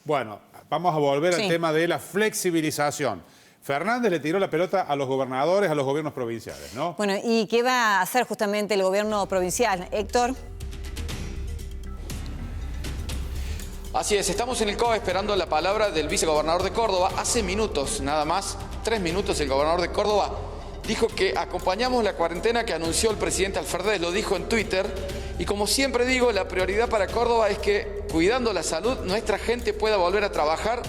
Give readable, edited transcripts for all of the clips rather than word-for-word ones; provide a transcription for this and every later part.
Bueno, vamos a volver al Sí. tema de la flexibilización. Fernández le tiró la pelota a los gobernadores, a los gobiernos provinciales, ¿no? Bueno, ¿y qué va a hacer justamente el gobierno provincial? Héctor. Así es, estamos en el COE esperando la palabra del vicegobernador de Córdoba. Hace minutos, nada más, 3 minutos, el gobernador de Córdoba dijo que acompañamos la cuarentena que anunció el presidente Alferdez, lo dijo en Twitter. Y como siempre digo, la prioridad para Córdoba es que, cuidando la salud, nuestra gente pueda volver a trabajar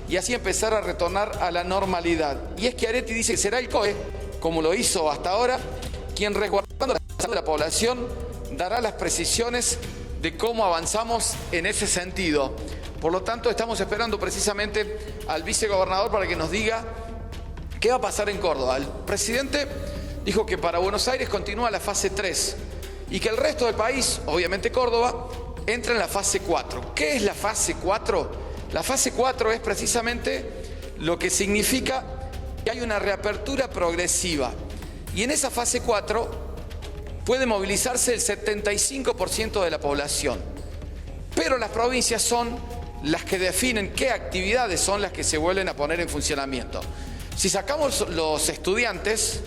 y así empezar a retornar a la normalidad. Y es que Areti dice que será el COE, como lo hizo hasta ahora, quien, resguardando la salud de la población, dará las precisiones de cómo avanzamos en ese sentido. Por lo tanto, estamos esperando precisamente al vicegobernador para que nos diga qué va a pasar en Córdoba. El presidente dijo que para Buenos Aires continúa la fase 3 y que el resto del país, obviamente Córdoba, entra en la fase 4. ¿Qué es la fase 4? La fase 4 es precisamente lo que significa que hay una reapertura progresiva. Y en esa fase 4 puede movilizarse el 75% de la población. Pero las provincias son las que definen qué actividades son las que se vuelven a poner en funcionamiento. Si sacamos los estudiantes,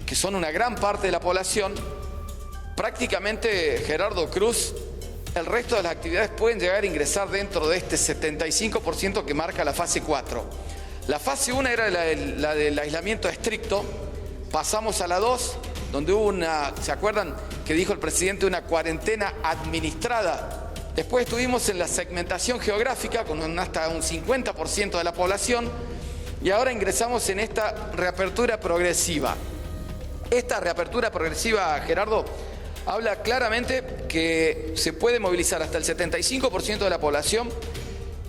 que son una gran parte de la población, prácticamente Gerardo Cruz, el resto de las actividades pueden llegar a ingresar dentro de este 75% que marca la fase 4. La fase 1 era la del aislamiento estricto, pasamos a la 2, donde hubo ¿se acuerdan que dijo el presidente? Una cuarentena administrada. Después estuvimos en la segmentación geográfica con hasta un 50% de la población y ahora ingresamos en esta reapertura progresiva. Esta reapertura progresiva, Gerardo, habla claramente que se puede movilizar hasta el 75% de la población,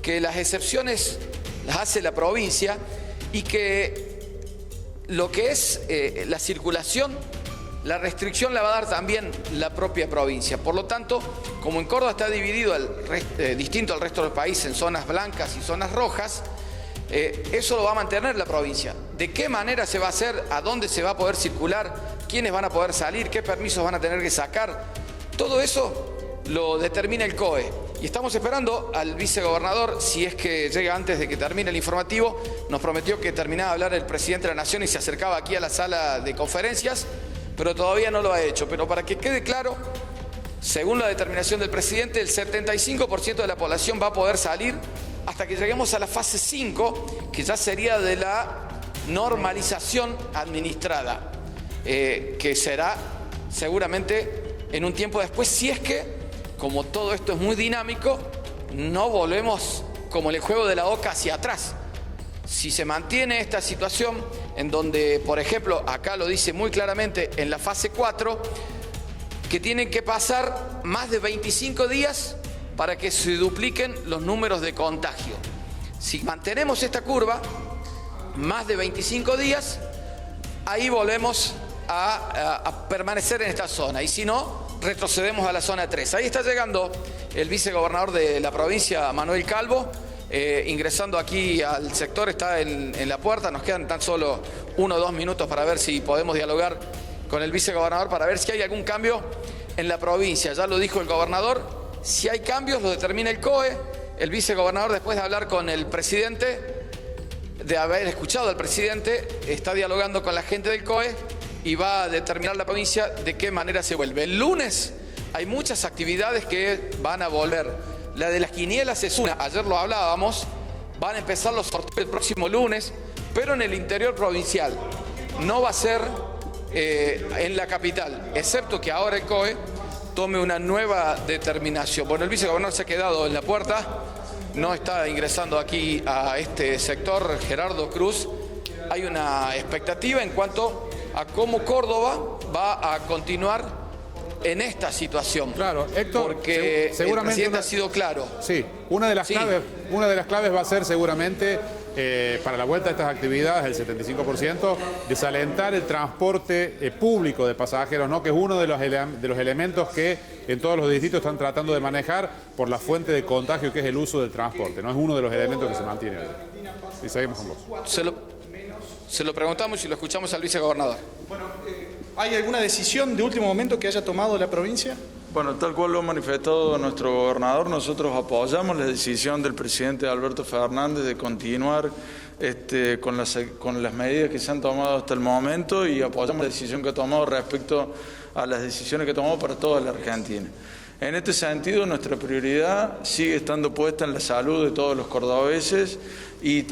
que las excepciones las hace la provincia y que lo que es la circulación, la restricción la va a dar también la propia provincia. Por lo tanto, como en Córdoba está dividido distinto al resto del país en zonas blancas y zonas rojas, eso lo va a mantener la provincia. ¿De qué manera se va a hacer? ¿A dónde se va a poder circular? ¿Quiénes van a poder salir? ¿Qué permisos van a tener que sacar? Todo eso lo determina el COE. Y estamos esperando al vicegobernador, si es que llega antes de que termine el informativo. Nos prometió que terminaba de hablar el presidente de la Nación y se acercaba aquí a la sala de conferencias, pero todavía no lo ha hecho. Pero para que quede claro, según la determinación del presidente, el 75% de la población va a poder salir hasta que lleguemos a la fase 5, que ya sería de la normalización administrada, que será seguramente en un tiempo después, si es que, como todo esto es muy dinámico, no volvemos como el juego de la oca hacia atrás. Si se mantiene esta situación en donde, por ejemplo, acá lo dice muy claramente en la fase 4, que tienen que pasar más de 25 días para que se dupliquen los números de contagio. Si mantenemos esta curva, más de 25 días, ahí volvemos a permanecer en esta zona. Y si no, retrocedemos a la zona 3. Ahí está llegando el vicegobernador de la provincia, Manuel Calvo, ingresando aquí al sector, está en la puerta. Nos quedan tan solo 1 o 2 minutos para ver si podemos dialogar con el vicegobernador para ver si hay algún cambio en la provincia. Ya lo dijo el gobernador. Si hay cambios, lo determina el COE. El vicegobernador, después de hablar con el presidente, de haber escuchado al presidente, está dialogando con la gente del COE y va a determinar la provincia de qué manera se vuelve. El lunes hay muchas actividades que van a volver. La de las quinielas es una, ayer lo hablábamos, van a empezar los sorteos el próximo lunes, pero en el interior provincial. No va a ser en la capital, excepto que ahora el COE tome una nueva determinación. Bueno, el vicegobernador se ha quedado en la puerta, no está ingresando aquí a este sector, Gerardo Cruz. Hay una expectativa en cuanto a cómo Córdoba va a continuar en esta situación. Claro, Héctor, porque seguramente el presidente ha sido claro. Sí, una de las claves va a ser seguramente para la vuelta a estas actividades, el 75%, desalentar el transporte público de pasajeros, ¿no? Que es uno de los elementos que en todos los distritos están tratando de manejar por la fuente de contagio que es el uso del transporte, ¿no? Es uno de los elementos que se mantiene hoy. Y seguimos con vos. Se lo preguntamos y lo escuchamos al vicegobernador. Bueno, ¿hay alguna decisión de último momento que haya tomado la provincia? Bueno, tal cual lo ha manifestado nuestro gobernador, nosotros apoyamos la decisión del presidente Alberto Fernández de continuar con las medidas que se han tomado hasta el momento y apoyamos la decisión que ha tomado respecto a las decisiones que ha tomado para toda la Argentina. En este sentido, nuestra prioridad sigue estando puesta en la salud de todos los cordobeses y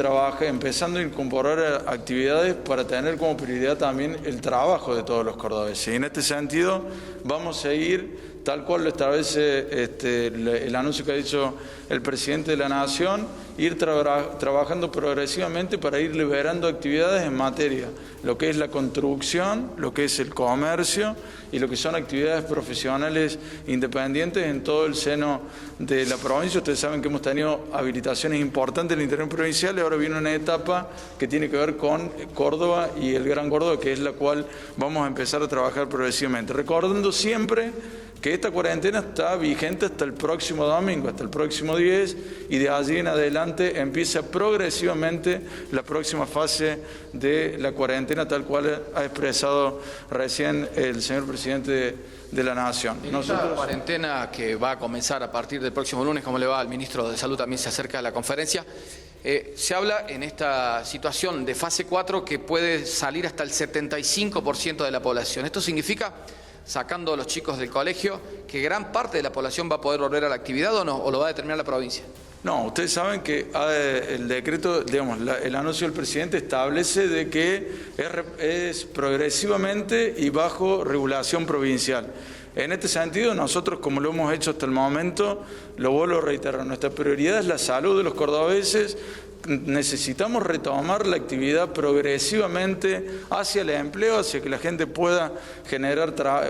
empezando a incorporar actividades para tener como prioridad también el trabajo de todos los cordobeses. Y en este sentido vamos a ir, tal cual lo establece el anuncio que ha dicho el presidente de la Nación, ir trabajando progresivamente para ir liberando actividades en materia, lo que es la construcción, lo que es el comercio y lo que son actividades profesionales independientes en todo el seno de la provincia. Ustedes saben que hemos tenido habilitaciones importantes en el interior provincial y ahora viene una etapa que tiene que ver con Córdoba y el Gran Córdoba, que es la cual vamos a empezar a trabajar progresivamente, recordando siempre que esta cuarentena está vigente hasta el próximo domingo, hasta el próximo 10, y de allí en adelante empieza progresivamente la próxima fase de la cuarentena, tal cual ha expresado recién el señor presidente de la Nación. Esta cuarentena que va a comenzar a partir del próximo lunes, como le va al ministro de Salud, también se acerca a la conferencia. Se habla en esta situación de fase 4 que puede salir hasta el 75% de la población. Esto significa, sacando a los chicos del colegio, que gran parte de la población va a poder volver a la actividad o no, o lo va a determinar la provincia. No, ustedes saben que el decreto, digamos, el anuncio del presidente establece de que es progresivamente y bajo regulación provincial. En este sentido, nosotros, como lo hemos hecho hasta el momento, lo vuelvo a reiterar, nuestra prioridad es la salud de los cordobeses. Necesitamos retomar la actividad progresivamente hacia el empleo, hacia que la gente pueda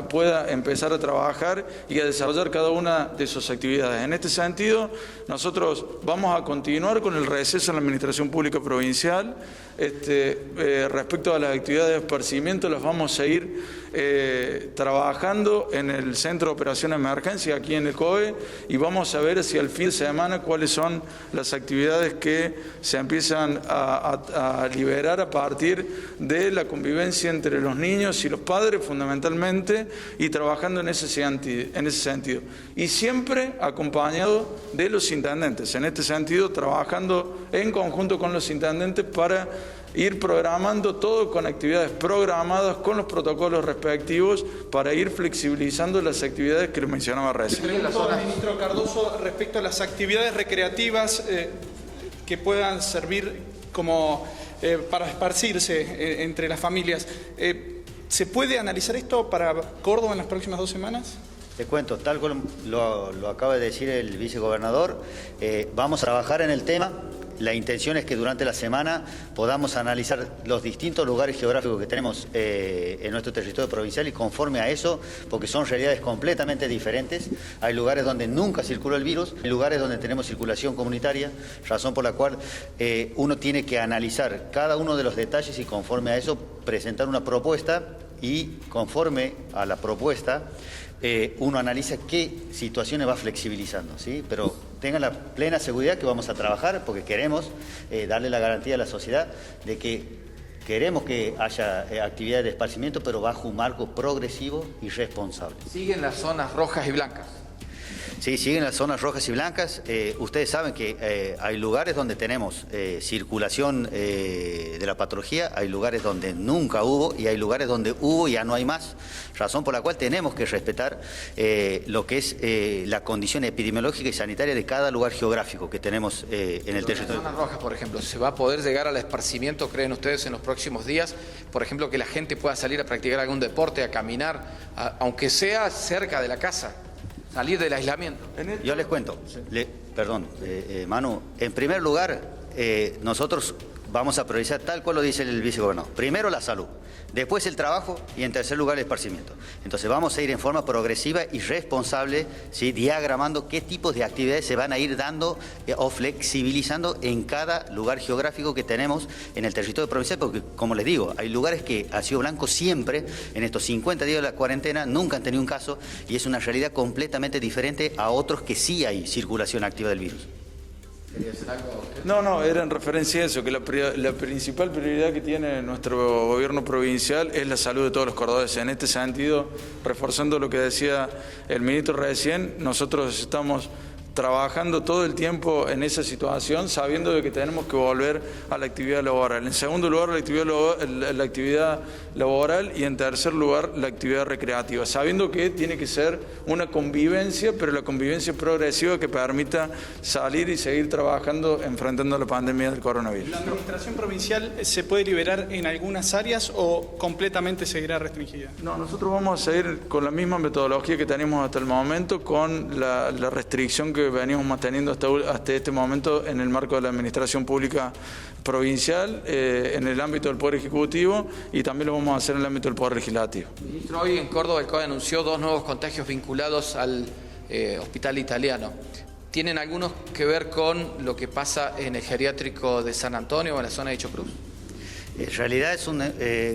pueda empezar a trabajar y a desarrollar cada una de sus actividades. En este sentido, nosotros vamos a continuar con el receso en la Administración Pública Provincial. Respecto a las actividades de esparcimiento, las vamos a ir trabajando en el Centro de Operaciones de Emergencia aquí en el COE y vamos a ver hacia el fin de semana cuáles son las actividades que se empiezan a liberar a partir de la convivencia entre los niños y los padres fundamentalmente, y trabajando en ese sentido. Y siempre acompañado de los intendentes, en este sentido trabajando en conjunto con los intendentes para ir programando todo con actividades programadas, con los protocolos respectivos, para ir flexibilizando las actividades que les mencionaba recién. Pregunto al ministro Cardoso respecto a las actividades recreativas que puedan servir como para esparcirse entre las familias. ¿Se puede analizar esto para Córdoba en las próximas 2 semanas? Te cuento, tal como lo acaba de decir el vicegobernador, vamos a trabajar en el tema. La intención es que durante la semana podamos analizar los distintos lugares geográficos que tenemos en nuestro territorio provincial, y conforme a eso, porque son realidades completamente diferentes. Hay lugares donde nunca circuló el virus, hay lugares donde tenemos circulación comunitaria, razón por la cual uno tiene que analizar cada uno de los detalles y conforme a eso presentar una propuesta, y conforme a la propuesta uno analiza qué situaciones va flexibilizando, ¿sí? Pero tengan la plena seguridad que vamos a trabajar porque queremos darle la garantía a la sociedad de que queremos que haya actividades de esparcimiento, pero bajo un marco progresivo y responsable. ¿Siguen las zonas rojas y blancas? Sí, siguen las zonas rojas y blancas. Ustedes saben que hay lugares donde tenemos circulación de la patología, hay lugares donde nunca hubo y hay lugares donde hubo y ya no hay más, razón por la cual tenemos que respetar lo que es la condición epidemiológica y sanitaria de cada lugar geográfico que tenemos en el territorio. En las zonas rojas, por ejemplo, ¿se va a poder llegar al esparcimiento, creen ustedes, en los próximos días? Por ejemplo, que la gente pueda salir a practicar algún deporte, a caminar, aunque sea cerca de la casa. Salir del aislamiento. Yo les cuento, Manu, en primer lugar, nosotros vamos a priorizar tal cual lo dice el vicegobernador. Primero la salud, después el trabajo y en tercer lugar el esparcimiento. Entonces vamos a ir en forma progresiva y responsable, ¿sí? Diagramando qué tipos de actividades se van a ir dando o flexibilizando en cada lugar geográfico que tenemos en el territorio provincial, porque como les digo, hay lugares que ha sido blanco siempre, en estos 50 días de la cuarentena nunca han tenido un caso, y es una realidad completamente diferente a otros que sí hay circulación activa del virus. No, era en referencia a eso, que la principal prioridad que tiene nuestro gobierno provincial es la salud de todos los cordobeses. En este sentido, reforzando lo que decía el ministro recién, nosotros estamos trabajando todo el tiempo en esa situación, sabiendo de que tenemos que volver a la actividad laboral. En segundo lugar, la actividad laboral y en tercer lugar, la actividad recreativa, sabiendo que tiene que ser una convivencia, pero la convivencia progresiva que permita salir y seguir trabajando enfrentando la pandemia del coronavirus. ¿La administración provincial se puede liberar en algunas áreas o completamente seguirá restringida? No, nosotros vamos a seguir con la misma metodología que tenemos hasta el momento, con la restricción que venimos manteniendo hasta este momento en el marco de la administración pública provincial, en el ámbito del Poder Ejecutivo, y también lo vamos a hacer en el ámbito del Poder Legislativo. Ministro, hoy en Córdoba el COE anunció 2 nuevos contagios vinculados al hospital italiano. ¿Tienen algunos que ver con lo que pasa en el geriátrico de San Antonio o en la zona de Ichocruz? En realidad es un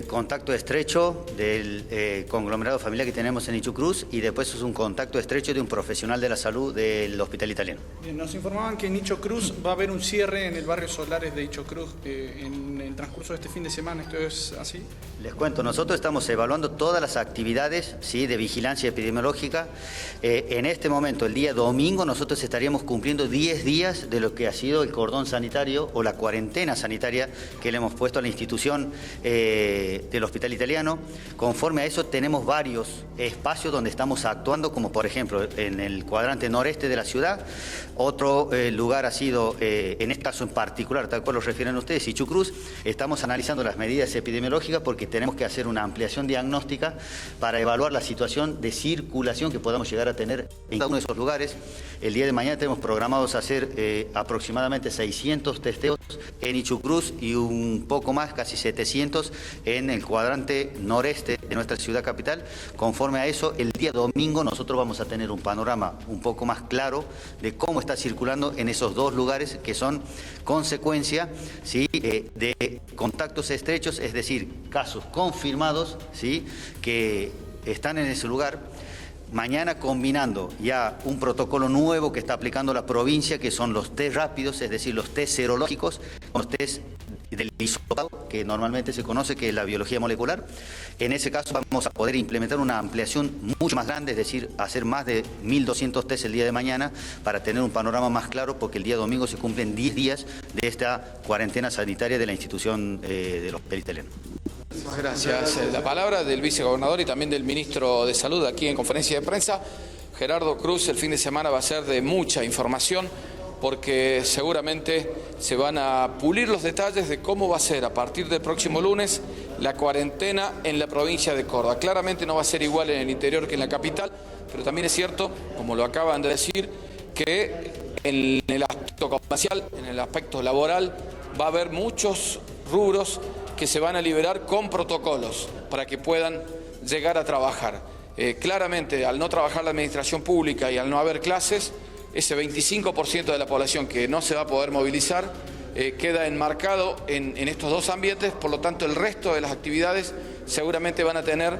contacto estrecho del conglomerado familiar que tenemos en Ichocruz, y después es un contacto estrecho de un profesional de la salud del hospital italiano. Nos informaban que en Ichocruz va a haber un cierre en el barrio Solares de Ichocruz en el transcurso de este fin de semana. ¿Esto es así? Les cuento, nosotros estamos evaluando todas las actividades, ¿sí?, de vigilancia epidemiológica. En este momento, el día domingo, nosotros estaríamos cumpliendo 10 días de lo que ha sido el cordón sanitario o la cuarentena sanitaria que le hemos puesto a la institución del hospital italiano. Conforme a eso tenemos varios espacios donde estamos actuando, como por ejemplo en el cuadrante noreste de la ciudad. Otro lugar ha sido, en este caso en particular, tal cual lo refieren ustedes, Ichocruz. Estamos analizando las medidas epidemiológicas porque tenemos que hacer una ampliación diagnóstica para evaluar la situación de circulación que podamos llegar a tener en cada uno de esos lugares. El día de mañana tenemos programados hacer aproximadamente 600 testeos en Ichocruz y un poco más, casi 700 en el cuadrante noreste de nuestra ciudad capital. Conforme a eso, el día domingo nosotros vamos a tener un panorama un poco más claro de cómo está circulando en esos 2 lugares que son consecuencia, ¿sí?, de contactos estrechos, es decir, casos confirmados, ¿sí?, que están en ese lugar. Mañana combinando ya un protocolo nuevo que está aplicando la provincia, que son los test rápidos, es decir, los test serológicos, los test del hisopado, que normalmente se conoce que es la biología molecular. En ese caso vamos a poder implementar una ampliación mucho más grande, es decir, hacer más de 1.200 test el día de mañana para tener un panorama más claro, porque el día domingo se cumplen 10 días de esta cuarentena sanitaria de la institución del hospital italiano. Muchas gracias. La palabra del vicegobernador y también del ministro de Salud aquí en conferencia de prensa. Gerardo Cruz, el fin de semana va a ser de mucha información, porque seguramente se van a pulir los detalles de cómo va a ser a partir del próximo lunes la cuarentena en la provincia de Córdoba. Claramente no va a ser igual en el interior que en la capital, pero también es cierto, como lo acaban de decir, que en el aspecto comercial, en el aspecto laboral, va a haber muchos rubros que se van a liberar con protocolos para que puedan llegar a trabajar. Claramente, al no trabajar la administración pública y al no haber clases, ese 25% de la población que no se va a poder movilizar queda enmarcado en estos 2 ambientes. Por lo tanto, el resto de las actividades seguramente van a tener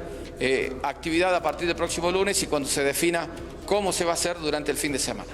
actividad a partir del próximo lunes y cuando se defina cómo se va a hacer durante el fin de semana.